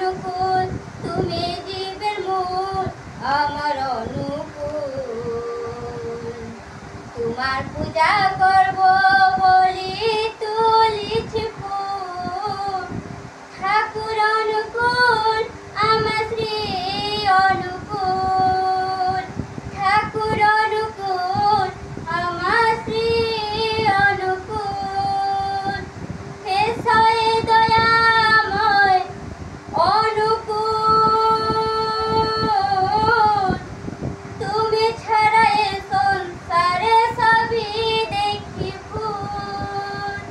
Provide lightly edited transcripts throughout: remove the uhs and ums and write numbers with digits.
অনুকূল, তুমি জীবের মূল আমার অনুকূল। তোমার পূজা করব বলি তুলিছি ফুল, ঠাকুর অনুকূল আমার শ্রী অনুকূল, ঠাকুর অনুকূল আমার শ্রী অনুকূল। হে সয়ে দয়াময় অনুকূল, তুমি ছাড়া এ সংসারে সবই দেখি ভুল।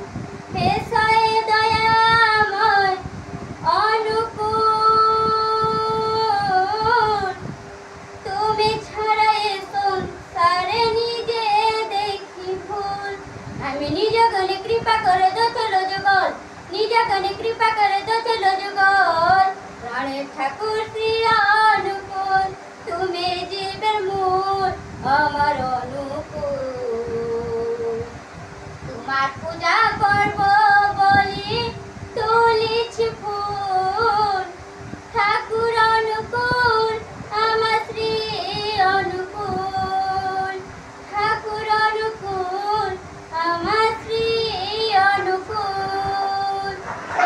হে সয়ে দয়াময় অনুকূল, তুমি ছাড়া এ সংসারে নিজে দেখি ভুল। আমি নিজ গণে কৃপা করে দো চলো যুগল, নিজ গণে কৃপা করে দো চলো যুগল। প্রাণের ঠাকুর শ্রী অনুকূল, তুমি জীবের মূল আমার অনুকূল। তোমার পূজা করব বলি তুলিছি ফুল, ঠাকুর অনুকূল আমার শ্রী অনুকূল, ঠাকুর অনুকূল আমার শ্রী অনুকূল।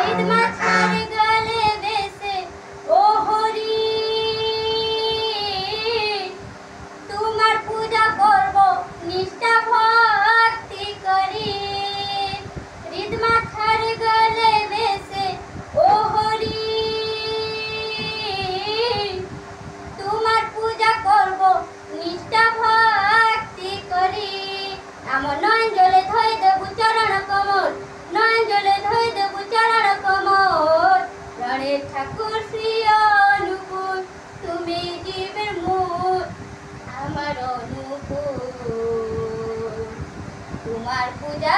ঈদ মাছের গালে বেসে ও হরি, তোমার পূজা করব নিষ্ঠা ভক্তি করি। ঈদ মাথার গলে বেসে ও হরি, তোমার পূজা করব নিষ্ঠা ভক্তি করি। আমার নয়ন জলে ধোয় দেব চরণ কমল, নয়ন জলে ধোয় দেব চরণ কমল। প্রাণের ঠাকুর শ্রী অনুকূল, তুমি জীবের মূল আমার অনুকূল। তোমার পূজা